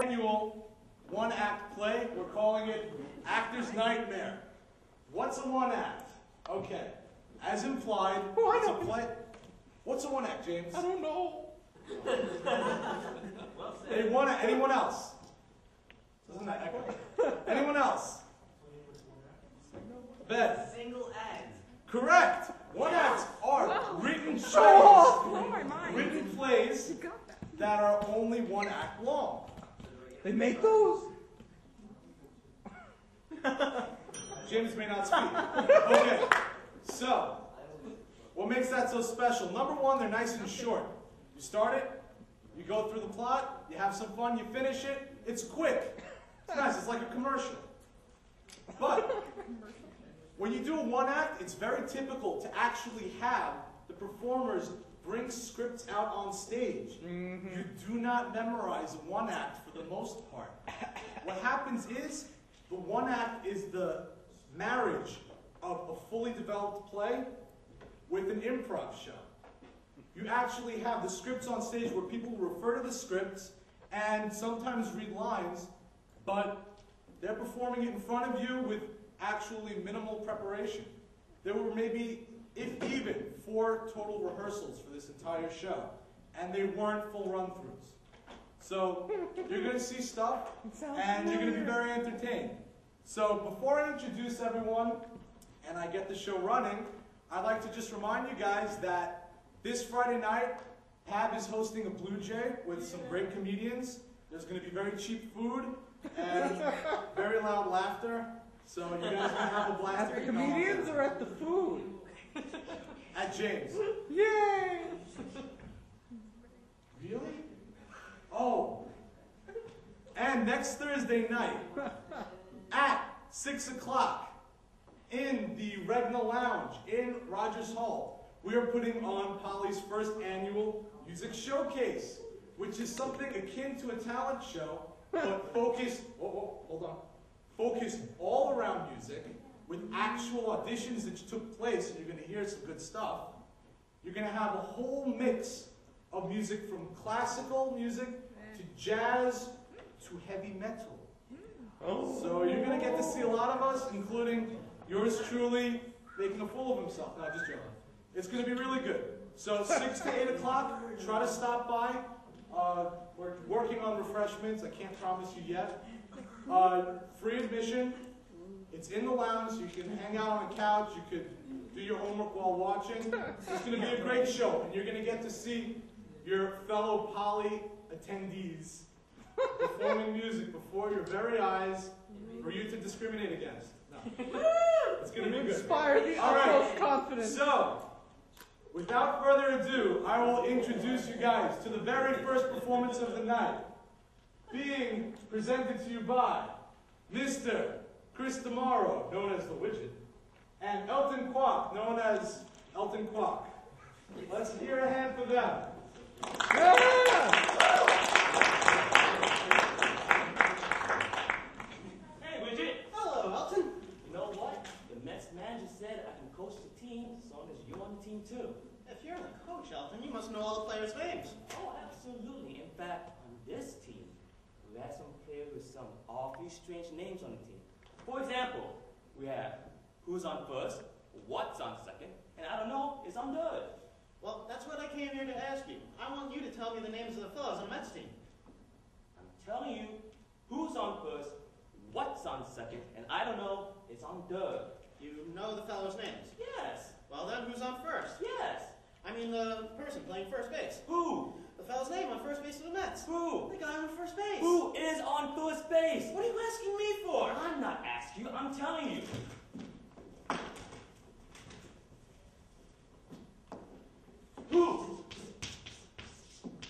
Annual one-act play. We're calling it Actor's Nightmare. What's a one-act? Okay, as implied, it's a play. What's a one-act, James? I don't know. Anyone else? Doesn't that echo? Anyone else? Beth? Single act. Correct. One-acts are written shows, written plays that are only one act long. They make those? James may not speak. Okay, so what makes that so special? Number one, they're nice and short. You start it, you go through the plot, you have some fun, you finish it. It's quick. It's nice. It's like a commercial. But when you do a one act, it's very typical to actually have the performers bring scripts out on stage. You do not memorize one act for the most part. What happens is, the one act is the marriage of a fully developed play with an improv show. You actually have the scripts on stage where people refer to the scripts and sometimes read lines, but they're performing it in front of you with actually minimal preparation. There were maybe, if even, 4 total rehearsals for this entire show, and they weren't full run-throughs. So you're going to see stuff, and you're going to be very entertained. So before I introduce everyone and I get the show running, I'd like to just remind you guys that this Friday night, Pab is hosting a Blue Jay with some great comedians. There's going to be very cheap food and very loud laughter. So you guys can have a blast. At the comedians or at the food? At James. Yay! Really? Oh. And next Thursday night, at 6 o'clock, in the Regna Lounge in Rogers Hall, we are putting on Poly's first annual music showcase, which is something akin to a talent show, but focused all around music, with actual auditions that took place, and you're going to hear some good stuff. You're going to have a whole mix of music from classical music to jazz to heavy metal. So you're going to get to see a lot of us, including yours truly, making a fool of himself. No, just joking. It's going to be really good. So 6 to 8 o'clock, try to stop by. We're working on refreshments. I can't promise you yet. Free admission. It's in the lounge. You can hang out on a couch. You could do your homework while watching. It's going to be a great show, and you're going to get to see your fellow Poly attendees performing music before your very eyes for you to discriminate against. No. It's going to be good. Inspire the utmost confidence. So, without further ado, I will introduce you guys to the very first performance of the night, being presented to you by Mr. Chris DeMauro, known as the Widget, and Elton Kwok, known as Elton Kwok. Let's hear a hand for them. Hey, Widget. Hello, Elton. You know what? The Mets manager said I can coach the team as long as you're on the team too. If you're the coach, Elton, you must know all the players' names. Oh, absolutely. In fact, on this team, we have some players with some awfully strange names on the team. For example, we have who's on first, what's on second, and I don't know is on third. Well, that's what I came here to ask you. I want you to tell me the names of the fellows on the Mets team. I'm telling you who's on first, what's on second, and I don't know is on third. You know the fellows' names? Yes. Well then, who's on first? Yes. I mean the person playing first base. Who? The fellow's name on first base of the Mets. Who? The guy on first base. Who is on first base? What are you asking me for? I'm not asking you, I'm telling you. Who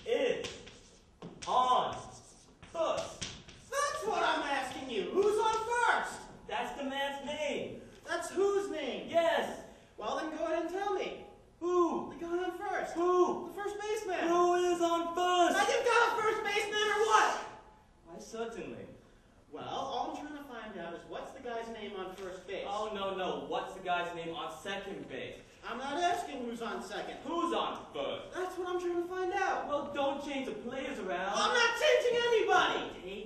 is on first? That's what I'm asking you. Who's on first? That's the man's name. That's whose name? Yes. Well then go ahead and tell me. Who? The guy on first. Who? The first baseman. Who is on first? Now you've got a first baseman or what? Why, certainly. Well, all I'm trying to find out is what's the guy's name on first base? Oh, no. What's the guy's name on second base? I'm not asking who's on second. Who's on first? That's what I'm trying to find out. Well, don't change the players around. I'm not changing anybody. Take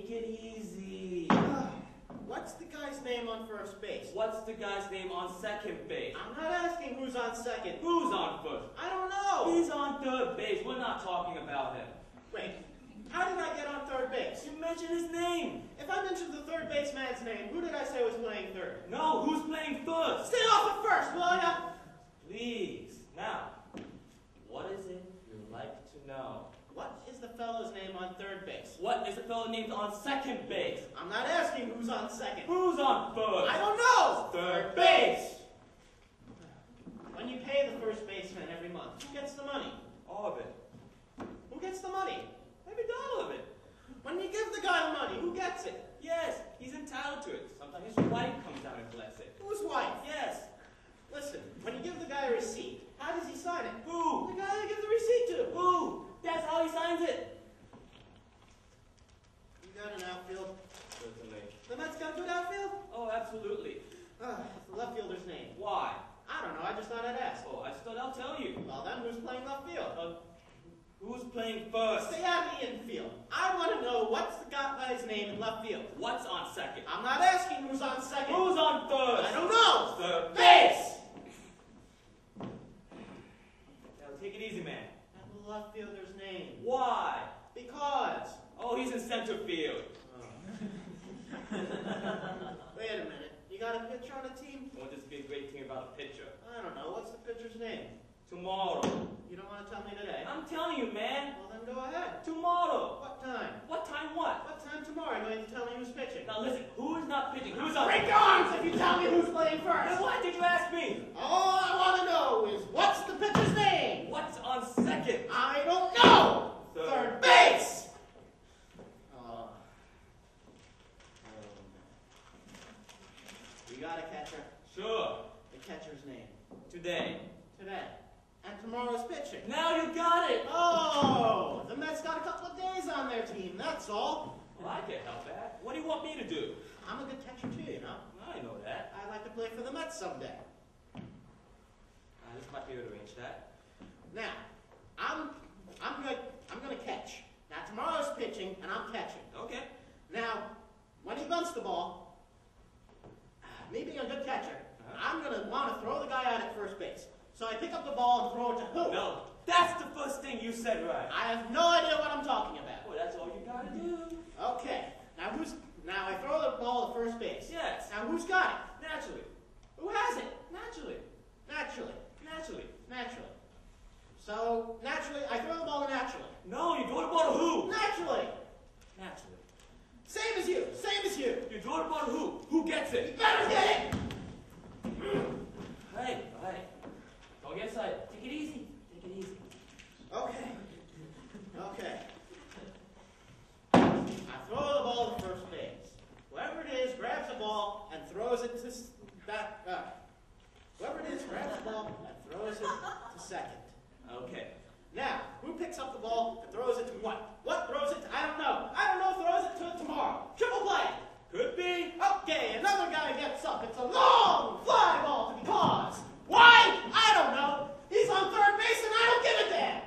on first base? What's the guy's name on second base? I'm not asking who's on second. Who's on first? I don't know. He's on third base. We're not talking about him. Wait, how did I get on third base? You mentioned his name. If I mentioned the third baseman's name, who did I say was playing third? No, who's playing first? Stay off at first, will ya? Please. Now, what is it you'd like to know? What is the fellow's name on third base? What is the fellow named on second base? I'm not asking who's on second. Who's on first? I don't know! Third base! When you pay the first baseman every month, who gets the money? All of it. Who gets the money? Every dollar of it. When you give the guy the money, who gets it? Yes, he's entitled to it. Sometimes his wife comes down and collects it. Whose wife? Yes. Listen, when you give the guy a receipt, how does he sign it? Who? The guy that gives the receipt to. Who? That's how he signs it. You got an outfield? Certainly. The Mets got a good outfield? Oh, absolutely. The left fielder's name. Why? I don't know, I just thought I'd ask. Oh, I just thought I'll tell you. Well then, who's playing left field? Who's playing first? Stay out of the infield. I want to know what's the guy's name in left field. What's on second? I'm not asking who's on second. Who's on first? I don't know. Third Base! Now, take it easy, man. And the left fielder's name. Why? Because. Oh, he's in center field. Wait a minute. You got a pitcher on a team? Won't this be a great thing about a pitcher? I don't know. What's the pitcher's name? Tomorrow. You don't want to tell me today? I'm telling you, man. Well, then go ahead. Tomorrow. What time? What time what? What time tomorrow are you going to tell me who's pitching? Now listen, who is not pitching? Who's on... Break arms if you tell me who's playing Then first! why did you ask me? All I want to know is what's the pitcher's name? What's on second? I don't know! Third base! You got a catcher? Sure. The catcher's name. Today. Today. And tomorrow's pitching. Now you got it. Oh! The Mets got a couple of days on their team, that's all. Well, I can't help that. What do you want me to do? I'm a good catcher too, you know. I know that. I'd like to play for the Mets someday. This might be able to arrange that. Now, I'm gonna catch. Now tomorrow's pitching and I'm catching. Okay. Now, when he bunts the ball, me being a good catcher, I'm gonna want to throw the guy out at first base. So I pick up the ball and throw it to who? No, that's the first thing you said right. I have no idea what I'm talking about. Well, that's all you gotta do. Okay. Now I throw the ball to first base. Yes. Now who's got it? Naturally. Who has it? Naturally. Naturally. Naturally. Naturally. So, naturally, I throw the ball to naturally. No, you throw the ball to who? Naturally. Naturally. Same as you. Same as you. You throw the ball to who? Who gets You it? better get it. Hey, hey. Don't get excited. Take it easy. Take it easy. Okay. Okay. I throw the ball to first base. Whoever it is grabs the ball and throws it to whoever it is grabs the ball and throws it to second. Okay. Now, who picks up the ball and throws it to what? What throws it to? I don't know. I don't know. Throws it to tomorrow. Triple play. Could be. Okay, another guy gets up. It's a long fly ball to because. Why? I don't know. He's on third base and I don't give a damn.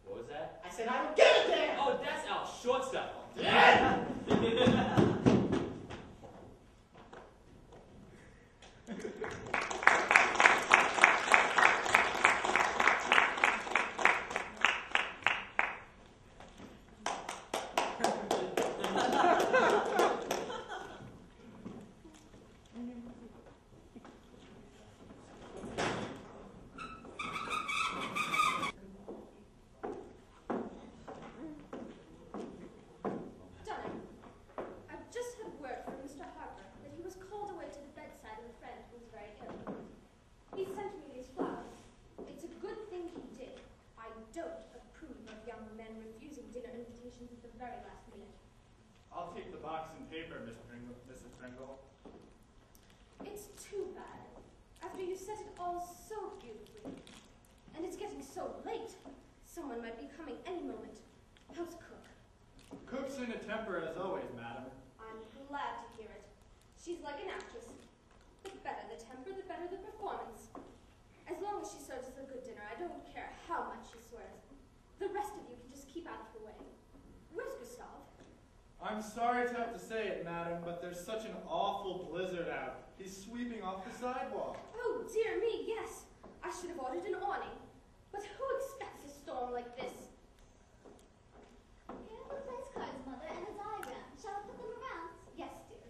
What was that? I said I don't give a damn. Oh, that's our shortstop. Yeah. I'll take the box and paper, Mrs. Pringle. It's too bad. After you set it all so beautifully. And it's getting so late. Someone might be coming any moment. How's Cook? Cook's in a temper as always, madam. I'm glad to hear it. She's like an actress. The better the temper, the better the performance. As long as she serves us a good dinner, I don't care how much she swears. The rest of you can just keep out of her way. Where's Gustav? I'm sorry to have to say it, madam, but there's such an awful blizzard out. He's sweeping off the sidewalk. Oh, dear me, yes. I should have ordered an awning. But who expects a storm like this? Here are the place cards, Mother, and a diagram. Shall I put them around? Yes, dear.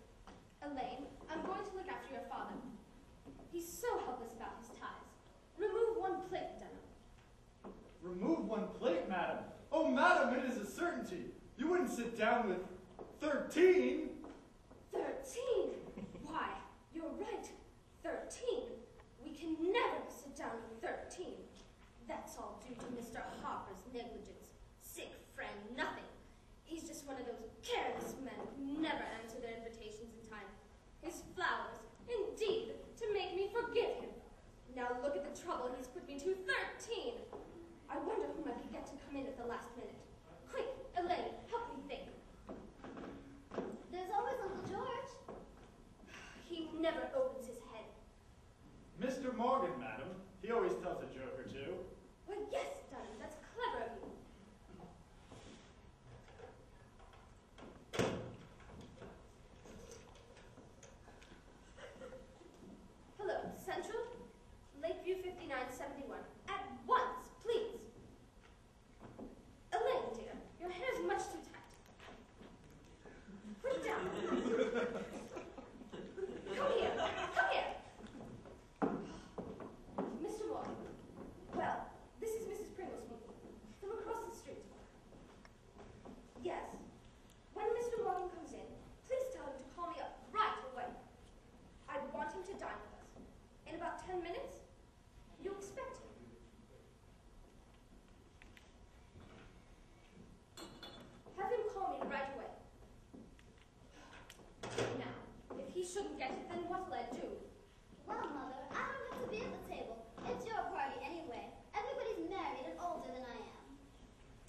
Elaine, I'm going to look after your father. He's so helpless about his ties. Remove one plate, Dunham. Remove one plate, madam. Oh, madam, it is a certainty. You wouldn't sit down with 13. 13? Why, you're right. 13. We can never sit down with 13. That's all due to Mr. Hopper's negligence. Sick friend, nothing. He's just one of those careless men who never answer their invitations in time. His flowers, indeed, to make me forgive him. Now look at the trouble he's put me to. 13! I wonder whom I could get to come in at the last minute. Quick, Elaine, help me think. There's always Uncle George. He never opens his head. Mr. Morgan, madam. He always tells a joke or two. Well, yes, Dunham, that's clever of you. Hello, Central? Lakeview 5971. At once, please. Elaine, dear, your hair's much too tight. Put it down. Come here, come here. Mr. Morgan. Well, this is Mrs. Pringle speaking, from across the street. Yes. When Mr. Morgan comes in, please tell him to call me up right away. I want him to dine with us. In about 10 minutes, you expect him. Have him call me right away. Now, if he shouldn't get it, then what'll I do? Well, Mother, I don't have to be at the table. It's your party anyway. Everybody's married and older than I am.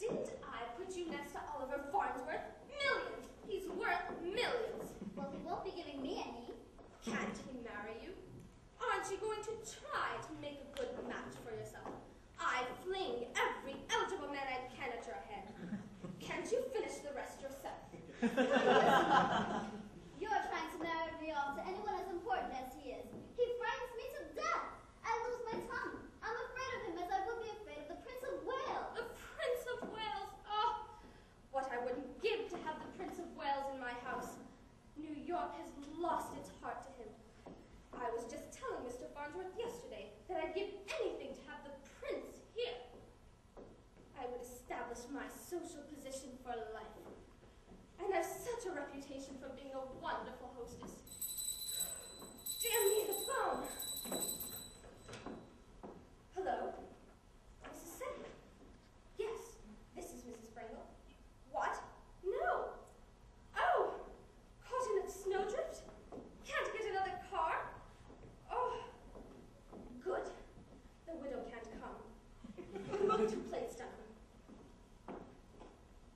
Didn't I put you next to Oliver Farnsworth? Millions! He's worth millions! Well, he won't be giving me any. Can't he marry you? Aren't you going to try to make a good match for yourself? I fling every eligible man I can at your head. Can't you finish the rest yourself? You're trying to marry me off to anyone as important as he is. He frightens me to death. I lose my tongue. I'm afraid of him as I would be afraid of the Prince of Wales. The Prince of Wales! Oh, what I wouldn't give to have the Prince of Wales in my house. New York has lost its heart to him. I was just telling Mr. Farnsworth yesterday that I'd give anything to have the Prince here. I would establish my social position for life. And I've such a reputation for being a wonderful hostess. Damn me, the phone! Hello? Mrs. Sedgwick? Yes, this is Mrs. Pringle. What? No! Oh! Caught in a snowdrift? Can't get another car? Oh, good. The widow can't come. Look, 2 plates down.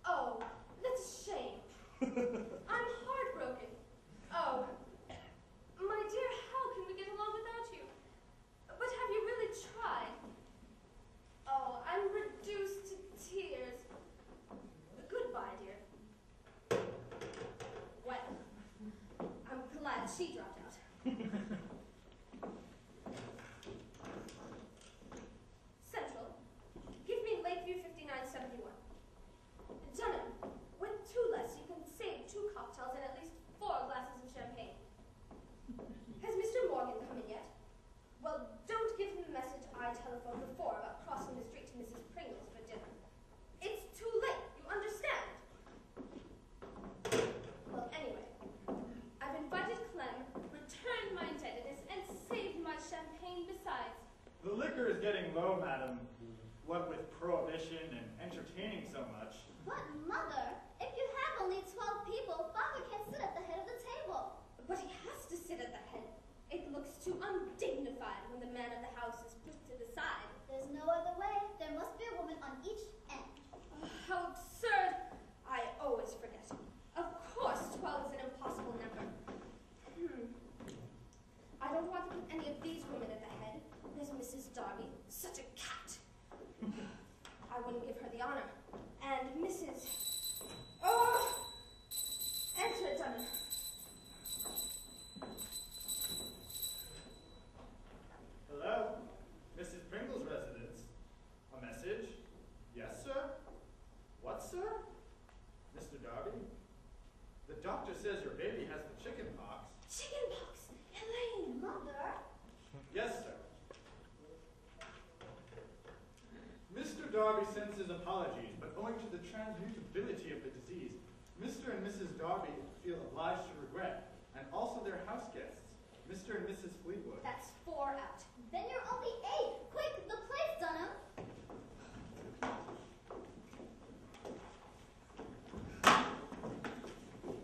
Oh, that's a shame. I'm heartbroken. Oh, my dear, how can we get along without you? But have you really tried? Oh, I'm reduced to tears. Goodbye, dear. Well, I'm glad she dropped out. Central, give me Lakeview 5971. Dunham, with 2 less, you can save 2 cocktails and at least 4 glasses of champagne. Has Mr. Morgan come in yet? Well, don't give him the message I telephoned before about crossing the street to Mrs. Pringle's for dinner. It's too late, you understand? Well, anyway, I've invited Clem, returned my indebtedness, and saved my champagne besides. The liquor is getting low, madam. What with prohibition and entertaining so much. But, Mother, if you have only 12 people, Father can't sit at the head of the table. But he has to sit at the head. It looks too undignified when the man of the house is put to the side. There's no other way. There must be a woman on each end. Oh, how absurd! I always forget. Of course, 12 is an impossible number. I don't want to put any of these women at the head. There's Mrs. Darby, such a cat. I wouldn't give her the honor. And Mrs. says your baby has the chicken pox. Chicken pox! Elaine! Mother? Yes, sir. Mr. Darby sends his apologies, but owing to the transmutability of the disease, Mr. and Mrs. Darby feel obliged to regret, and also their house guests, Mr. and Mrs. Fleetwood. That's 4 out. Then you're only 8. Quick, the plate's done 'em.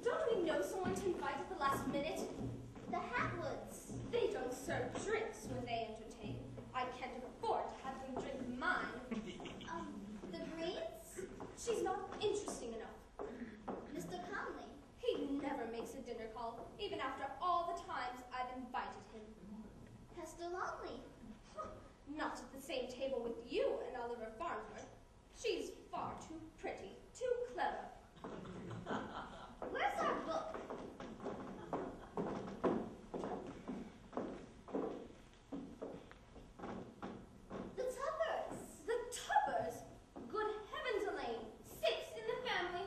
Don't we know someone to invite at the last minute? The Hatwoods. They don't serve drinks when they entertain. I can't afford to have them drink mine. The Greens? She's not interesting enough. Mr. Conley. He never makes a dinner call, even after all the times I've invited him. Hester Longley. Huh, not at the same table with you and Oliver Farnsworth. She's far too pretty, too clever. Where's our book? The Tuppers. The Tuppers? Good heavens, Elaine! 6 in the family?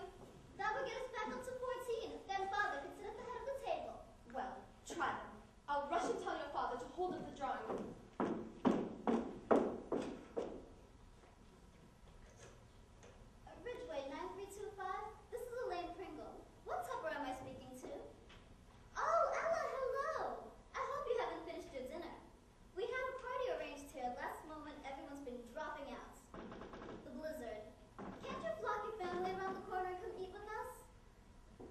That would get us back up to 14. Then Father could sit at the head of the table. Well, try them. I'll rush and tell your father to hold up the drawing room. Ridgeway 9325. This is Elaine Pringle. What Tupper am I speaking to? Oh, Ella, hello. I hope you haven't finished your dinner. We had a party arranged here. Last moment, everyone's been dropping out. The blizzard. Can't you flock your family around the corner and come eat with us?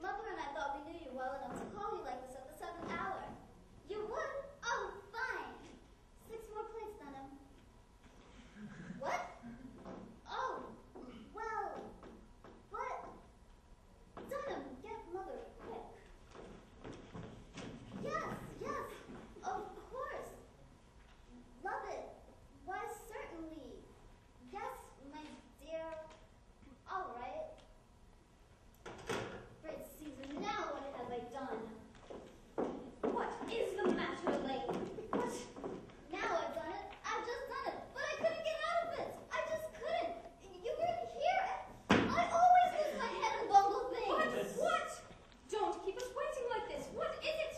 Mother and I thought we knew you well enough to call you like this at the 7th hour. You would? Oh, fine. 6 more plates, Dunham. What? Oh, well, but Dunham, get Mother quick. Yes, of course. Love it. Why, certainly. Yes, my dear. All right. Great Caesar, now what have I done? What is the matter, Elaine? What? Now I've done it. I've just done it. But I couldn't get out of it. I just couldn't. You weren't here. I always lose my head and bungle things. What? Don't keep us waiting like this. What is it?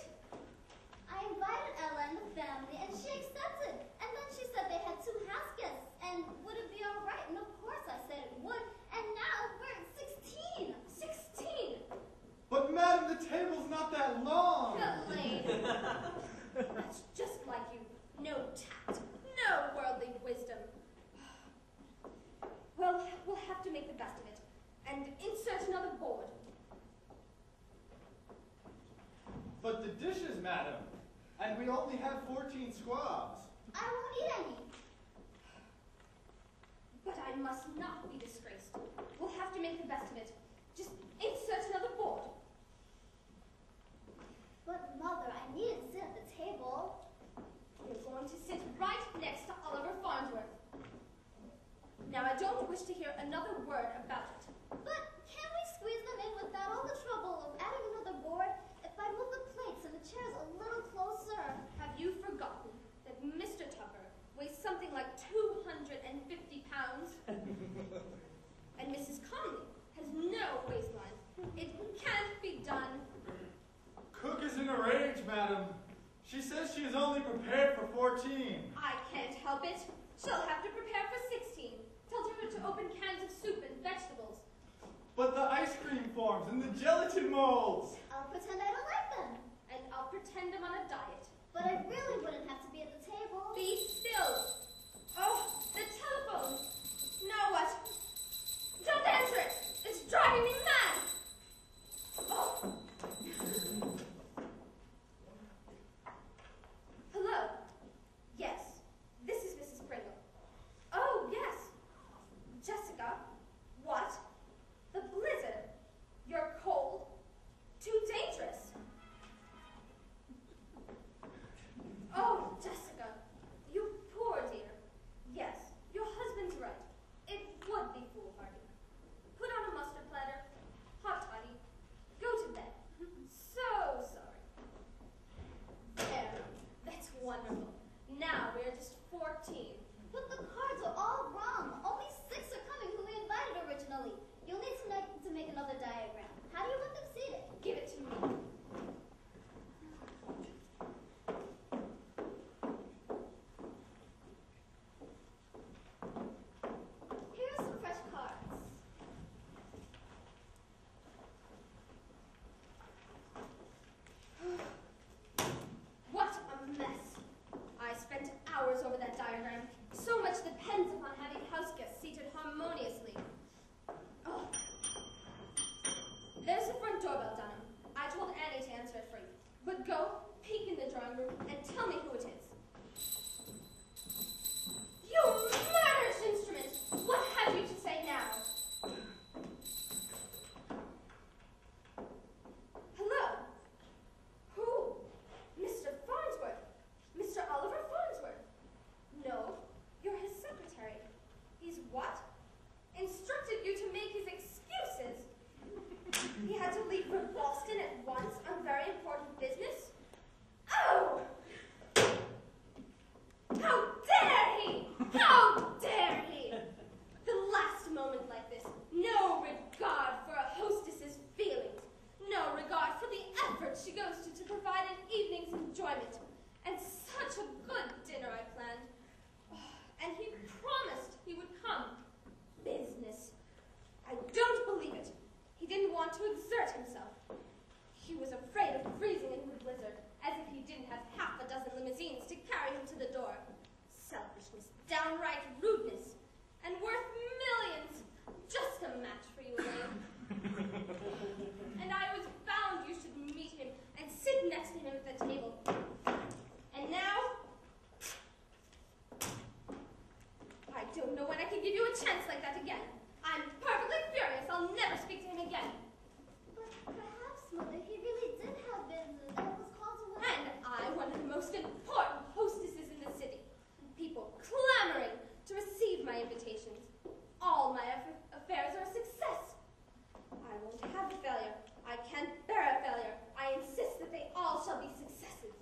I invited Ella and the family, and she accepted. And then she said they had 2 house guests, and would it be all right? And of course I said it would. And now we're at 16. 16! But madam, the table's not that long. Elaine! That's just like you. No tact. No worldly wisdom. Well, we'll have to make the best of it. And insert another board. But the dishes, madam. And we only have 14 squabs. I won't eat any. But I must not be disgraced. We'll have to make the best of it. Just insert another board. But Mother, I needed to sit at the table. You're going to sit right next to Oliver Farnsworth. Now, I don't wish to hear another word about it. But can we squeeze them in without all the trouble of adding another board? If I move the plates and the chairs a little closer. Have you forgotten that Mr. Tupper weighs something like 250 pounds? And Mrs. Conley has no waistline. It can't be done. Cook is in a rage, madam. She says she is only prepared for 14. I can't help it. She'll have to prepare for 16. Tell her to open cans of soup and vegetables. But the ice cream forms and the gelatin molds. I'll pretend I don't like them. And I'll pretend I'm on a diet. But I really wouldn't have to be at the table. Be still. Oh, the telephone. Now what? Don't answer it. It's driving me mad. Oh. Hello. Yes, this is Mrs. Pringle. Oh, yes. Jessica. What? The blizzard. You're cold. Too dangerous. Oh, Jessica. You poor dear. Yes, your husband's right. It would be foolhardy. Put on a mustard platter afraid of freezing in the blizzard, as if he didn't have half a dozen limousines to carry him to the door. Selfishness, downright rudeness, and worth millions. Just a match for you, Elaine. And I was bound you should meet him and sit next to him at the table. And now, I don't know when I can give you a chance like that again. I'm perfectly furious. I'll never speak to him again. But perhaps, Mother, he really did have business and was called to work. And I, one of the most important hostesses in the city. People clamoring to receive my invitations. All my affairs are a success. I won't have a failure. I can't bear a failure. I insist that they all shall be successes.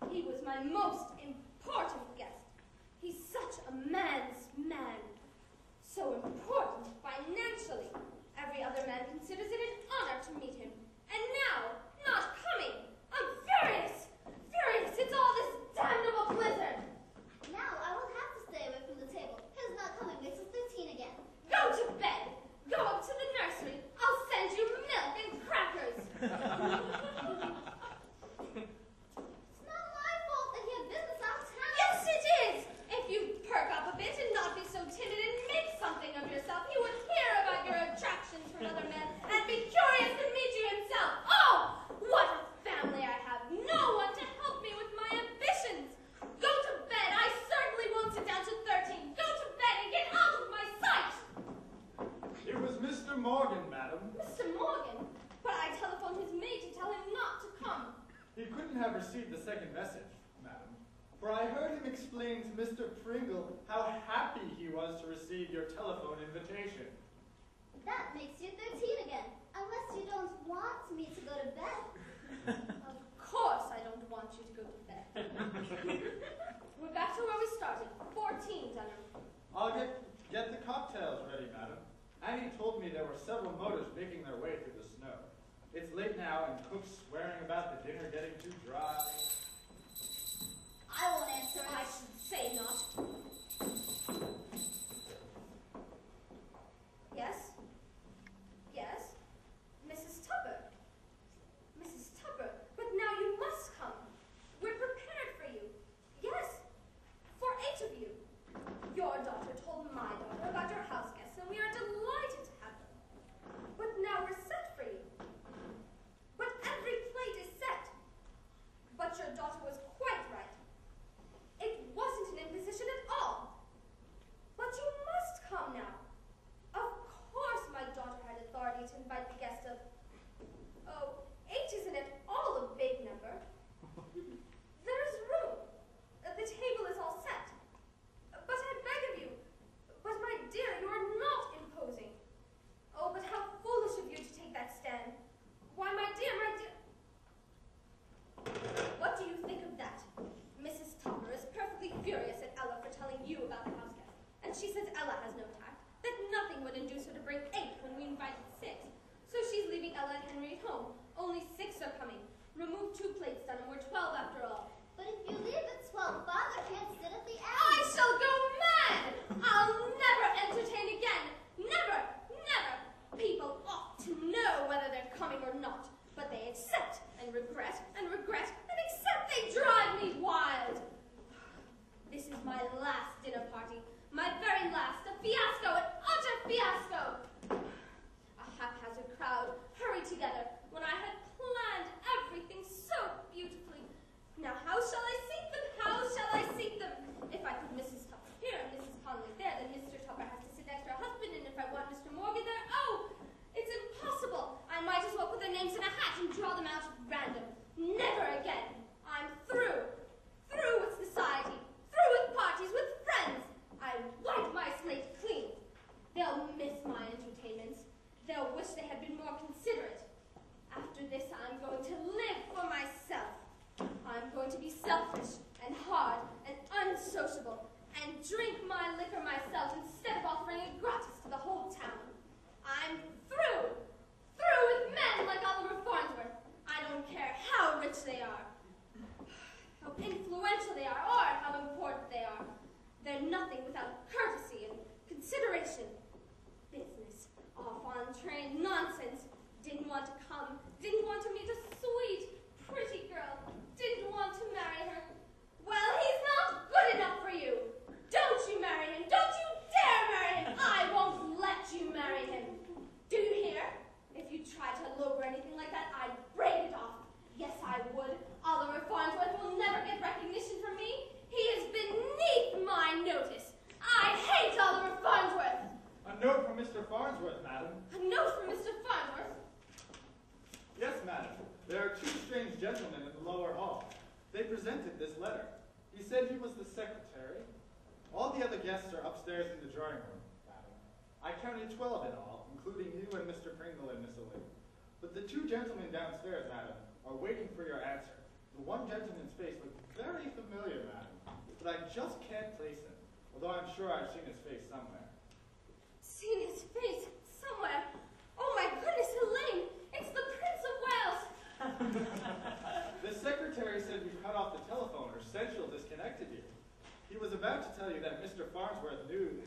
He was my most important guest. He's such a man's man. So important financially. Every other man considers it an honor to meet him. And now, not coming. I'm furious. Furious. It's all this damnable blizzard. Now I will have to stay away from the table. His not coming makes us 13 again. Go to bed. Go up to the nursery. I'll send you milk and crackers. It's not my fault that he had business out of town. Yes, it is. If you'd perk up a bit and not be so timid and make something of yourself, he would hear about your attractions from other men and be curious to meet you himself. Oh, what a family I have. No one to help me with my ambitions. Go to bed. I certainly won't sit down to 13. Go to bed and get out of my sight. It was Mr. Morgan, madam. Mr. Morgan? But I telephoned his maid to tell him not to come. He couldn't have received the second message, madam. For I heard him explain to Mr. Pringle how happy he was to receive your telephone invitation. That makes you 13 again. Unless you don't want me to go to bed. Of course I don't want you to go to bed. We're back to where we started. 14, Dunham. I'll get the cocktails ready, madam. Annie told me there were several motors making their way through the snow. It's late now, and cook's swearing about the dinner getting too dry. I won't answer it. I should say not. Yes? Yes? Mrs. Tupper. Mrs. Tupper, but now you must come. We're prepared for you. Yes, for 8 of you. Your daughter told my daughter about your house guests, and we are delighted to have them. But now we're set for you. But every plate is set. But your daughter was quite right. It wasn't an imposition at all. But you must come now. Of course my daughter had authority to invite the guest of... Oh, 8 isn't at all a big number. There's room. The table is all set. But I beg of you. But my dear, you are not imposing. Oh, but how foolish of you to take that stand. Why, my dear, my dear... What do you think of that? Mrs. Topper is perfectly furious at Ella for telling you about the house guest. And she says Ella has no tact, that nothing would induce her to bring 8 when we invited 6. So she's leaving Ella and Henry at home. Only 6 are coming. Remove 2 plates, Dunham. We're 12 after all. But if you leave at 12, Father can't sit at the end. I shall go mad! I'll never entertain again. Never, never. People ought to know whether they're coming or not. But they accept and regret and regret and accept. They drive me wild. This is my last dinner party. My very last. A fiasco, an utter fiasco. A haphazard crowd hurried together when I had planned everything so beautifully. Now how shall I seat them? How shall I seat them? If I put Mrs. Tupper here and Mrs. Conley there, then Mr. Tupper has to sit next to her husband, and if I want Mr. Morgan there, oh, it's impossible. I might as well put their names in a hat and draw them out at random. Never again. There are two strange gentlemen in the lower hall. They presented this letter. He said he was the secretary. All the other guests are upstairs in the drawing room, madam. I counted 12 in all, including you and Mr. Pringle and Miss O'Leary. But the two gentlemen downstairs, madam, are waiting for your answer. The one gentleman's face looked very familiar, madam, but I just can't place him, although I'm sure I've seen his face somewhere. Seen his face somewhere? Oh my goodness, Elaine! It's the Prince of Wales! The secretary said we cut off the telephone or Central disconnected you. He was about to tell you that Mr. Farnsworth knew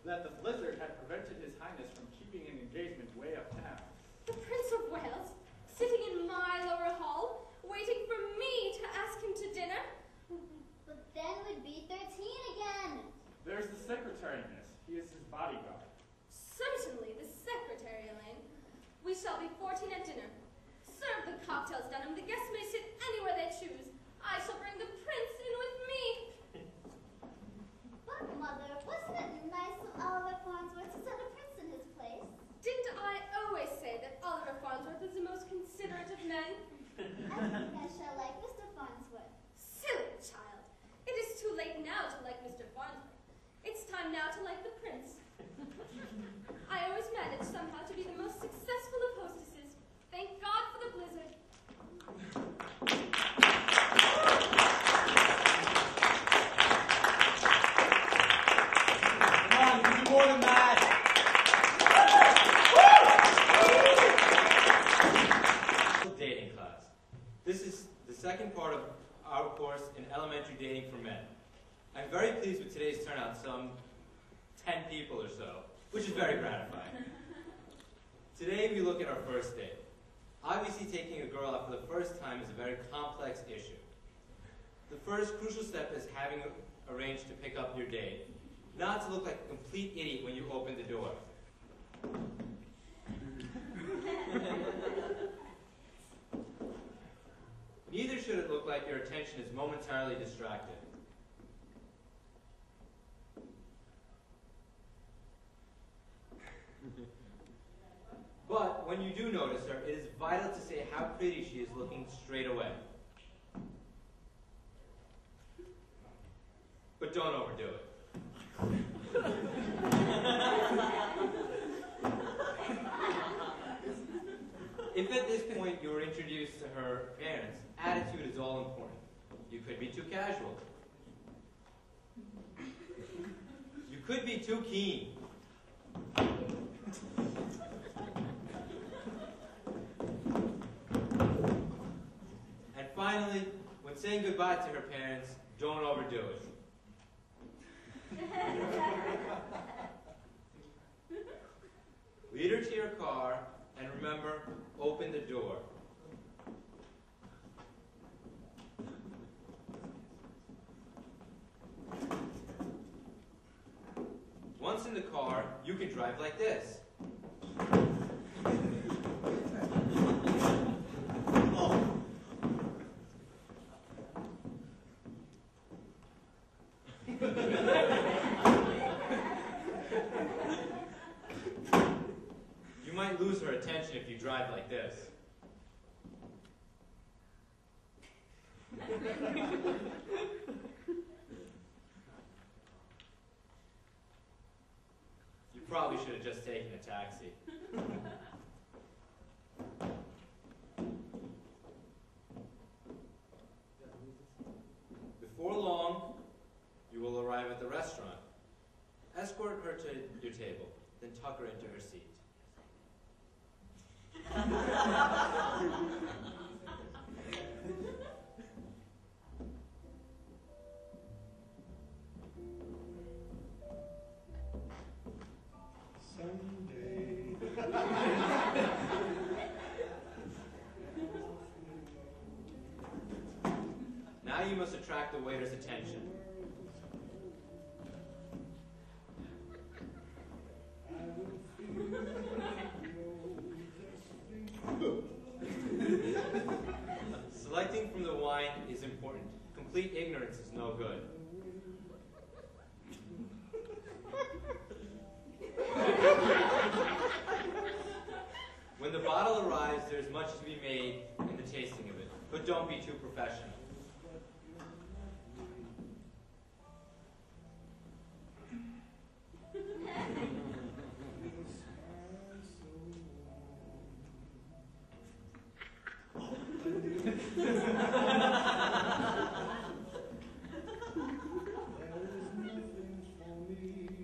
that the blizzard had prevented His Highness from keeping an engagement way uptown. The Prince of Wales? Sitting in my lower hall, waiting for me to ask him to dinner? But then we'd be 13 again. There's the secretary, miss. He is his bodyguard. Certainly, the secretary, Elaine. We shall be 14 at dinner. Serve the cocktails, Dunham. The guests may sit anywhere they choose. I shall bring the prince in with me. But, Mother, wasn't it nice of Oliver Farnsworth to set a prince in his place? Didn't I always say that Oliver Farnsworth was the most considerate of men? I think I shall like Mr. Farnsworth. Silly child. It is too late now to like Mr. Farnsworth. It's time now to like the prince. I always manage somehow to be the most successful of hostesses. Thank God for the blizzard. Come on, you can do more than that. Dating class. This is the second part of our course in elementary dating for men. I'm very pleased with today's turnout, some 10 people or so, which is very gratifying. Today we look at our first date. Obviously, taking a girl out for the first time is a very complex issue. The first crucial step is having arranged to pick up your date, not to look like a complete idiot when you open the door. Neither should it look like your attention is momentarily distracted. But when you do notice her, it is vital to say how pretty she is looking straight away. But don't overdo it. If at this point you are introduced to her parents, attitude is all important. You could be too casual. You could be too keen. And finally, when saying goodbye to her parents, don't overdo it. Lead her to your car, and remember, open the door. Once in the car, you can drive like this. You might lose her attention if you drive like this. You probably should have just taken a taxi. Before long, you will arrive at the restaurant. Escort her to your table, then tuck her into her seat. Someday. Now you must attract the waiter's attention. Selecting from the wine is important. Complete ignorance is no good. When the bottle arrives, there is much to be made, and the tasting of it, but don't be too professional.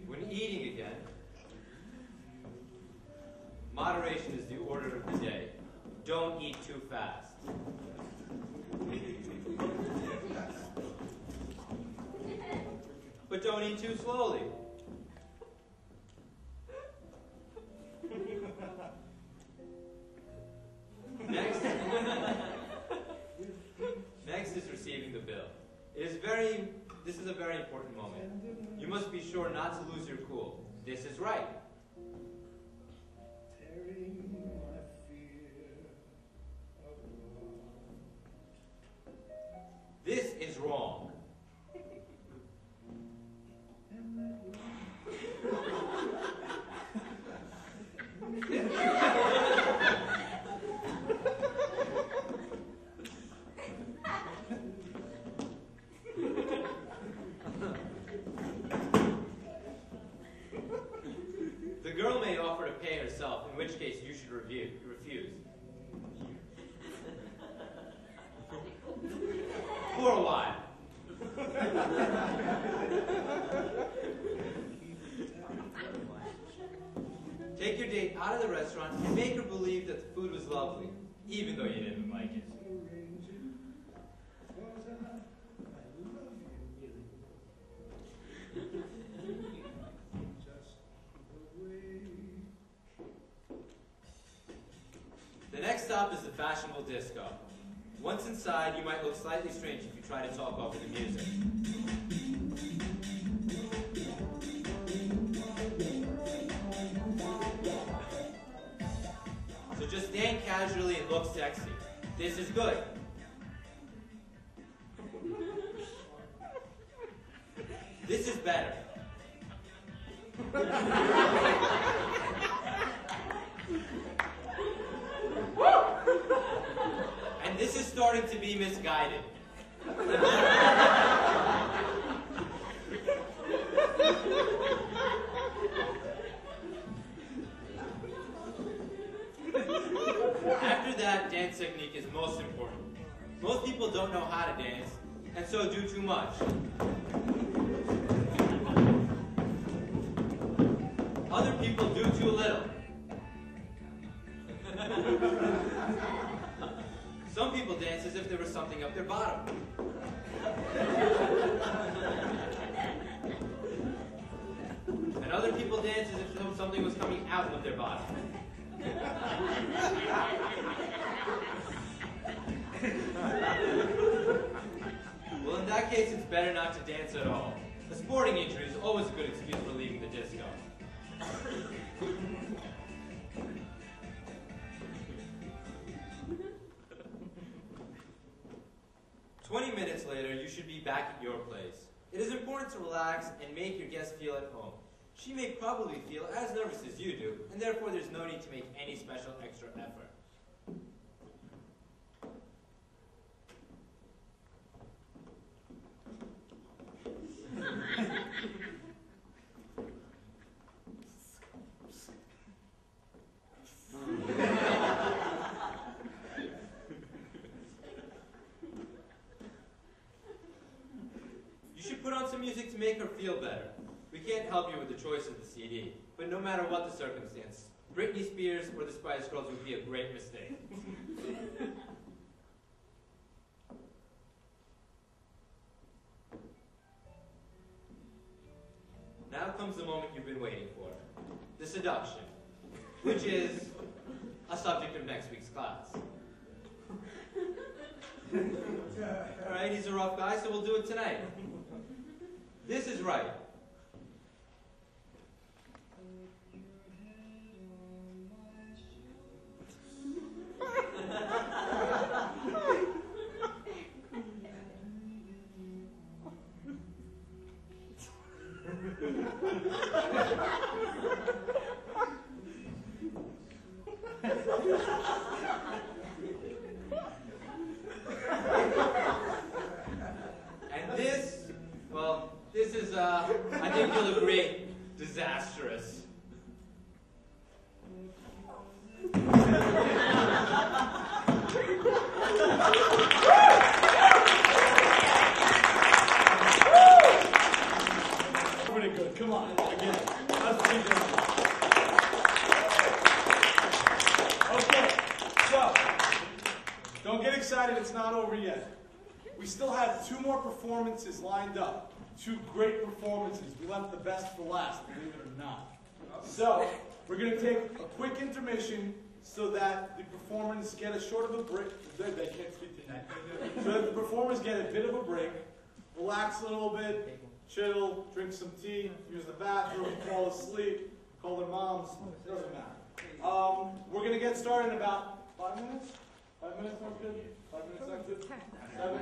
When eating again, moderation is the order of the day. Don't eat too fast. But don't eat too slowly. Next is receiving the bill. This is a very important moment. You must be sure not to lose your cool. This is right. This is wrong. The girl may offer to pay herself, in which case you should refuse. For a while. Take your date out of the restaurant and make her believe that the food was lovely, even though you didn't like it. The next stop is the fashionable disco. Once inside, you might look slightly strange if you try to talk over the music. So just stand casually and look sexy. This is good. This is better. And this is starting to be misguided. After that, dance technique is most important. Most people don't know how to dance, and so do too much. Other people do too little. Some people dance as if there was something up their bottom. And other people dance as if something was coming out of their bottom. Well, in that case, it's better not to dance at all. A sporting injury is always a good excuse for leaving the disco. 20 minutes later, you should be back at your place. It is important to relax and make your guest feel at home. She may probably feel as nervous as you do, and therefore there's no need to make any special extra effort. Put on some music to make her feel better. We can't help you with the choice of the CD, but no matter what the circumstance, Britney Spears or the Spice Girls would be a great mistake. Now comes the moment you've been waiting for, the seduction, which is a subject of next week's class. All right, he's a rough guy, so we'll do it tonight. This is right. think you'll agree, disastrous. Pretty good. Come on. Again. That's pretty good. Okay. So, don't get excited. It's not over yet. We still have 2 more performances lined up. 2 great performances. We left the best for last, believe it or not. So, we're going to take a quick intermission so that the performers get a short of a break. They can't speak tonight. So that the performers get a bit of a break, relax a little bit, chill, drink some tea, use the bathroom, fall asleep, call their moms, doesn't matter. We're going to get started in about 5 minutes? 5 minutes sounds good? 5 minutes sounds good? 7,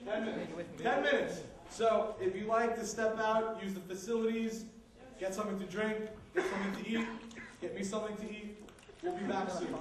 10 minutes. 10 minutes. So if you like to step out, use the facilities, get something to drink, get something to eat, get me something to eat. We'll be back soon.